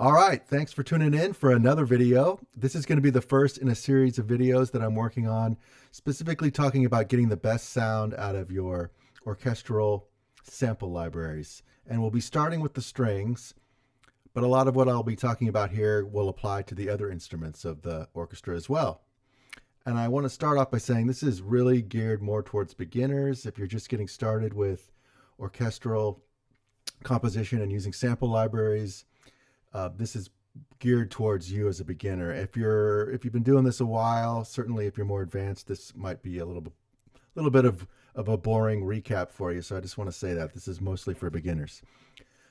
All right, thanks for tuning in for another video. This is going to be the first in a series of videos that I'm working on, specifically talking about getting the best sound out of your orchestral sample libraries. And we'll be starting with the strings, but a lot of what I'll be talking about here will apply to the other instruments of the orchestra as well. And I want to start off by saying this is really geared more towards beginners. If you're just getting started with orchestral composition and using sample libraries, this is geared towards you as a beginner. If you've been doing this a while, certainly if you're more advanced, this might be a little bit of a boring recap for you. So I just want to say that this is mostly for beginners.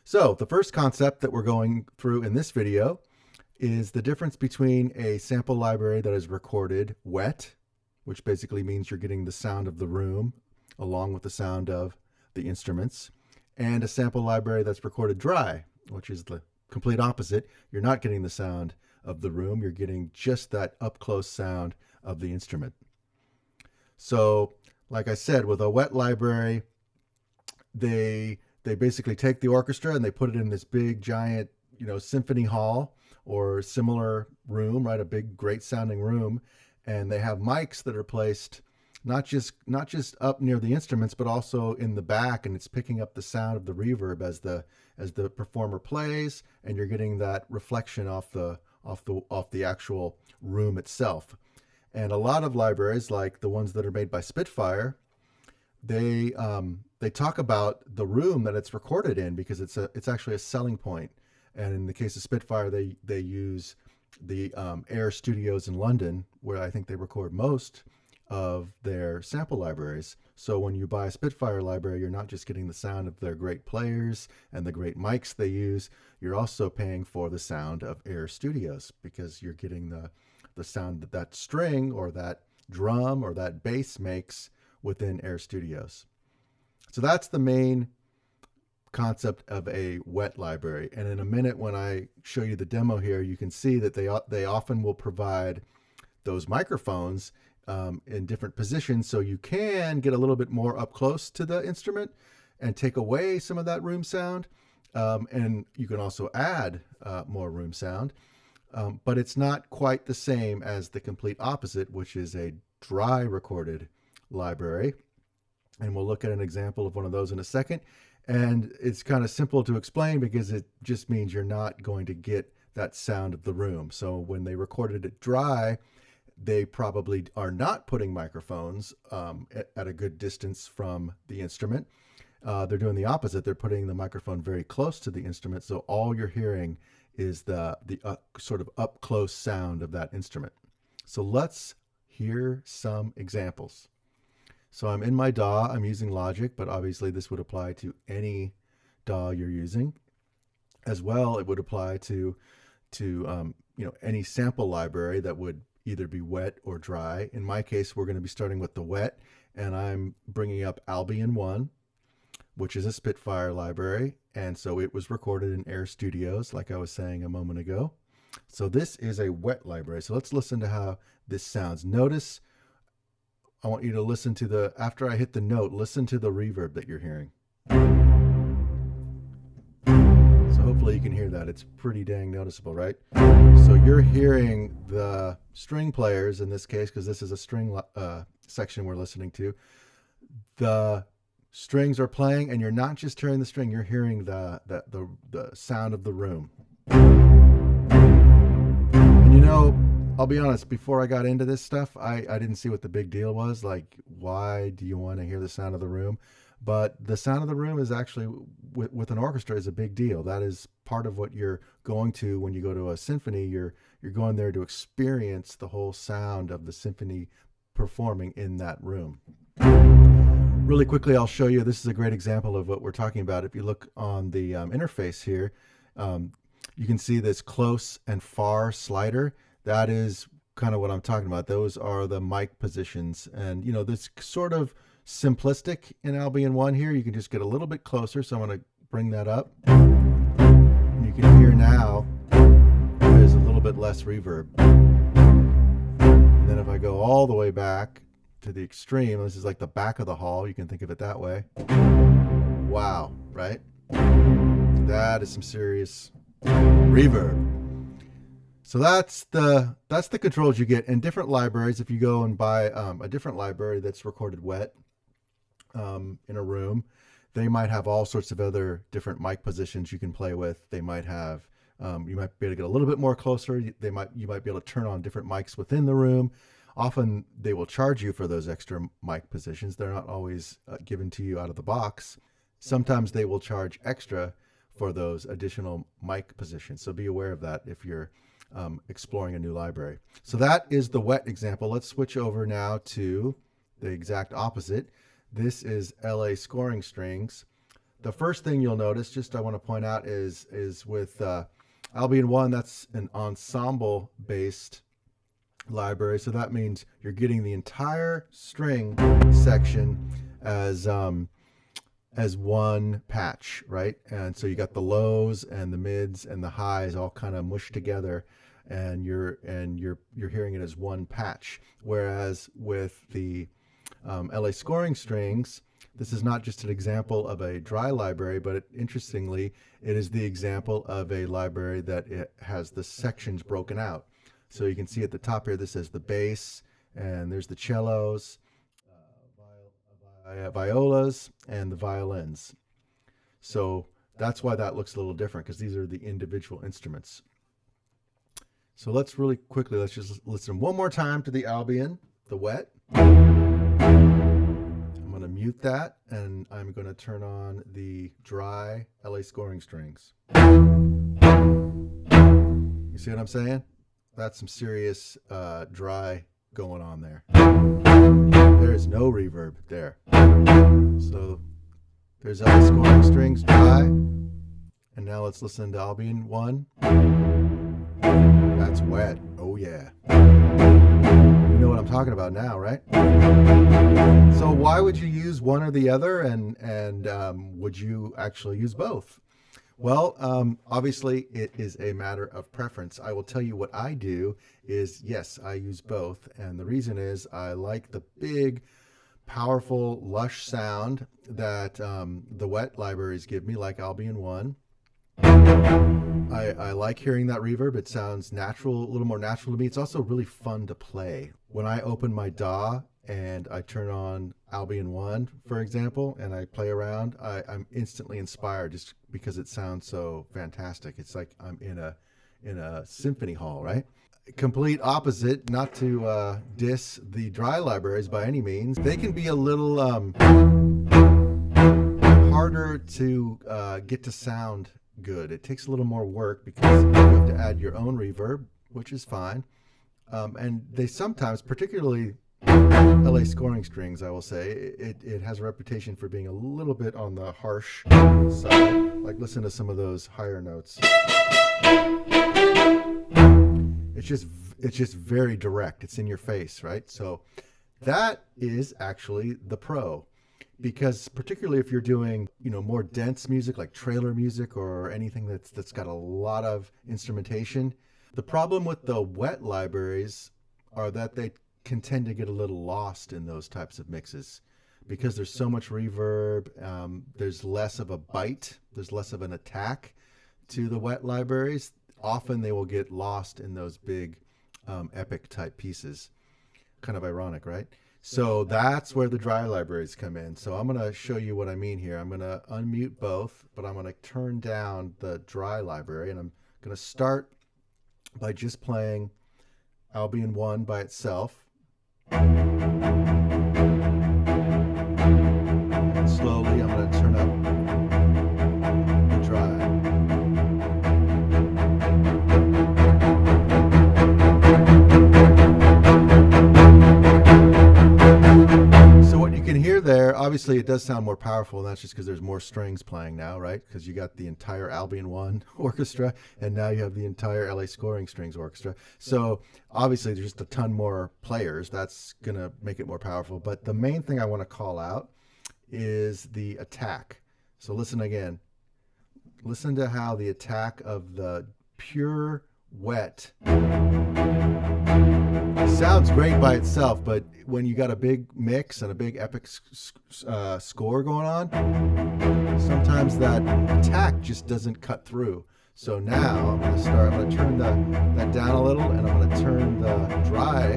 So the first concept that we're going through in this video is the difference between a sample library that is recorded wet, which basically means you're getting the sound of the room along with the sound of the instruments, and a sample library that's recorded dry, which is the complete opposite. You're not getting the sound of the room, you're getting just that up close sound of the instrument. So like I said, with a wet library, they basically take the orchestra and they put it in this big giant, symphony hall or similar room, right? A big, great sounding room. And they have mics that are placed not just up near the instruments, but also in the back, and it's picking up the sound of the reverb as the performer plays, and you're getting that reflection off the actual room itself. And a lot of libraries, like the ones that are made by Spitfire, they talk about the room that it's recorded in because it's actually a selling point. And in the case of Spitfire, they use the Air Studios in London, where I think they record most of their sample libraries. So when you buy a Spitfire library, you're not just getting the sound of their great players and the great mics they use, you're also paying for the sound of Air Studios, because you're getting the sound that string or that drum or that bass makes within Air Studios. So that's the main concept of a wet library. And in a minute, when I show you the demo here, you can see that they often will provide those microphones in different positions, so you can get a little bit more up close to the instrument and take away some of that room sound. And you can also add more room sound, but it's not quite the same as the complete opposite, which is a dry recorded library. And we'll look at an example of one of those in a second. And it's kind of simple to explain because it just means you're not going to get that sound of the room. So when they recorded it dry, they probably are not putting microphones at a good distance from the instrument. They're doing the opposite. They're putting the microphone very close to the instrument, so all you're hearing is the sort of up close sound of that instrument. So let's hear some examples. So I'm in my DAW. I'm using Logic, but obviously this would apply to any DAW you're using. As well, it would apply to any sample library that would either be wet or dry. In my case, we're going to be starting with the wet, and I'm bringing up Albion 1, which is a Spitfire library, and so it was recorded in Air Studios, like I was saying a moment ago. So this is a wet library. So let's listen to how this sounds. Notice, I want you to listen to after I hit the note, listen to the reverb that you're hearing. So hopefully you can hear that. It's pretty dang noticeable, right? So you're hearing the string players in this case, because this is a string section we're listening to. The strings are playing, and you're not just hearing the string, you're hearing the sound of the room. And I'll be honest, before I got into this stuff, I didn't see what the big deal was. Like, why do you want to hear the sound of the room? But the sound of the room is actually, with an orchestra, is a big deal. That is part of what you're going to when you go to a symphony. You're going there to experience the whole sound of the symphony performing in that room. Really quickly, I'll show you. This is a great example of what we're talking about. If you look on the interface here, you can see this close and far slider. That is kind of what I'm talking about. Those are the mic positions. And, this sort of simplistic in Albion 1 here. You can just get a little bit closer. So I'm going to bring that up. And you can hear now there's a little bit less reverb. And then if I go all the way back to the extreme, this is like the back of the hall. You can think of it that way. Wow, right? That is some serious reverb. So that's the controls you get in different libraries. If you go and buy a different library that's recorded wet in a room, they might have all sorts of other different mic positions you can play with. They might have you might be able to get a little bit more closer. You might be able to turn on different mics within the room. Often they will charge you for those extra mic positions. They're not always given to you out of the box. Sometimes they will charge extra for those additional mic positions. So be aware of that if you're exploring a new library. So that is the wet example. Let's switch over now to the exact opposite. This is LA scoring strings. The first thing you'll notice, just I want to point out, is with Albion 1, that's an ensemble-based library. So that means you're getting the entire string section as one patch, right? And so you got the lows and the mids and the highs all kind of mushed together, and you're hearing it as one patch. Whereas with the LA scoring strings, this is not just an example of a dry library, but interestingly, it is the example of a library that it has the sections broken out. So you can see at the top here, this is the bass, and there's the cellos, violas, and the violins. So that's why that looks a little different, because these are the individual instruments. So let's just listen one more time to the Albion, the wet. I'm going to mute that, and I'm going to turn on the dry LA scoring strings. You see what I'm saying? That's some serious dry going on there. There is no reverb there. So there's LA scoring strings, dry. And now let's listen to Albion 1. That's wet. Oh yeah. You know what I'm talking about now, right? So why would you use one or the other, and would you actually use both? Well, obviously it is a matter of preference. I will tell you what I do is, yes, I use both. And the reason is I like the big, powerful, lush sound that the wet libraries give me, like Albion 1. I like hearing that reverb. It sounds natural, a little more natural to me. It's also really fun to play. When I open my DAW and I turn on Albion 1, for example, and I play around, I'm instantly inspired just because it sounds so fantastic. It's like I'm in a symphony hall, right? Complete opposite, not to diss the dry libraries by any means. They can be a little harder to get to sound good. It takes a little more work because you have to add your own reverb, which is fine. And they sometimes, particularly LA scoring strings, I will say, it has a reputation for being a little bit on the harsh side. Like, listen to some of those higher notes. It's just very direct. It's in your face, right? So that is actually the pro. Because particularly if you're doing, more dense music like trailer music or anything that's got a lot of instrumentation, the problem with the wet libraries are that they can tend to get a little lost in those types of mixes because there's so much reverb. There's less of a bite. There's less of an attack to the wet libraries. Often they will get lost in those big epic type pieces. Kind of ironic, right? So that's where the dry libraries come in. So I'm going to show you what I mean here. I'm going to unmute both, but I'm going to turn down the dry library, and I'm going to start by just playing Albion 1 by itself. And slowly I'm going to turn up the dry. There, obviously it does sound more powerful, and that's just because there's more strings playing now, right? Because you got the entire Albion 1 orchestra, and now you have the entire LA scoring strings orchestra. So obviously there's just a ton more players. That's going to make it more powerful. But the main thing I want to call out is the attack. So listen again. Listen to how the attack of the pure wet sounds great by itself, but when you got a big mix and a big epic score going on, sometimes that attack just doesn't cut through. So now I'm going to turn that down a little, and I'm going to turn the dry.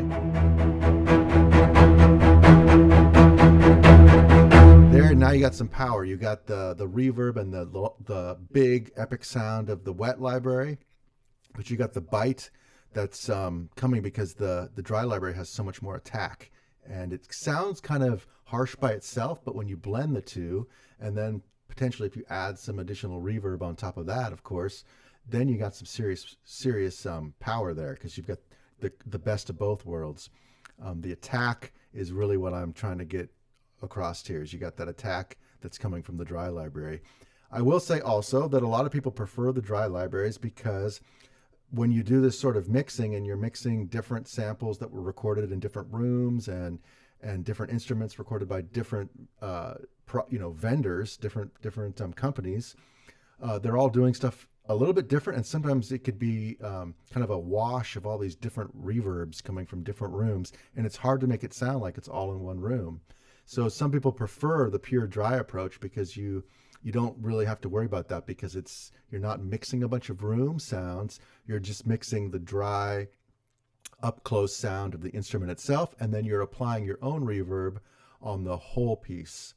There, now you got some power. You got the reverb and the big epic sound of the wet library, but you got the bite that's coming because the dry library has so much more attack. And it sounds kind of harsh by itself, but when you blend the two, and then potentially if you add some additional reverb on top of that, of course, then you got some serious power there, because you've got the best of both worlds. The attack is really what I'm trying to get across here, is you got that attack that's coming from the dry library. I will say also that a lot of people prefer the dry libraries because when you do this sort of mixing, and you're mixing different samples that were recorded in different rooms and different instruments recorded by different vendors, different companies, they're all doing stuff a little bit different, and sometimes it could be kind of a wash of all these different reverbs coming from different rooms, and it's hard to make it sound like it's all in one room. So some people prefer the pure dry approach because you don't really have to worry about that, because you're not mixing a bunch of room sounds. You're just mixing the dry, up close sound of the instrument itself, and then you're applying your own reverb on the whole piece,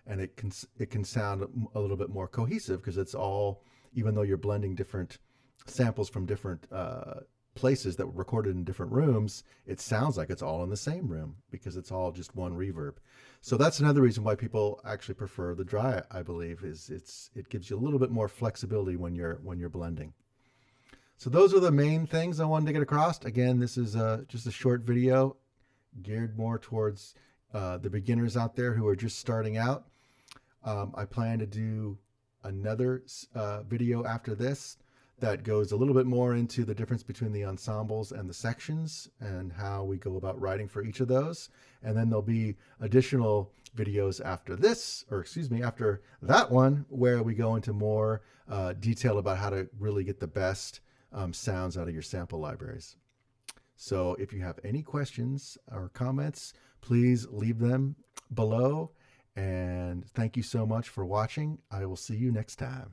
and it can sound a little bit more cohesive, because it's all, even though you're blending different samples from different places that were recorded in different rooms, it sounds like it's all in the same room because it's all just one reverb. So that's another reason why people actually prefer the dry, I believe, is it gives you a little bit more flexibility when you're blending. So those are the main things I wanted to get across. Again, this is just a short video geared more towards the beginners out there who are just starting out. I plan to do another video after this that goes a little bit more into the difference between the ensembles and the sections and how we go about writing for each of those. And then there'll be additional videos after this, or excuse me, after that one, where we go into more detail about how to really get the best sounds out of your sample libraries. So if you have any questions or comments, please leave them below. And thank you so much for watching. I will see you next time.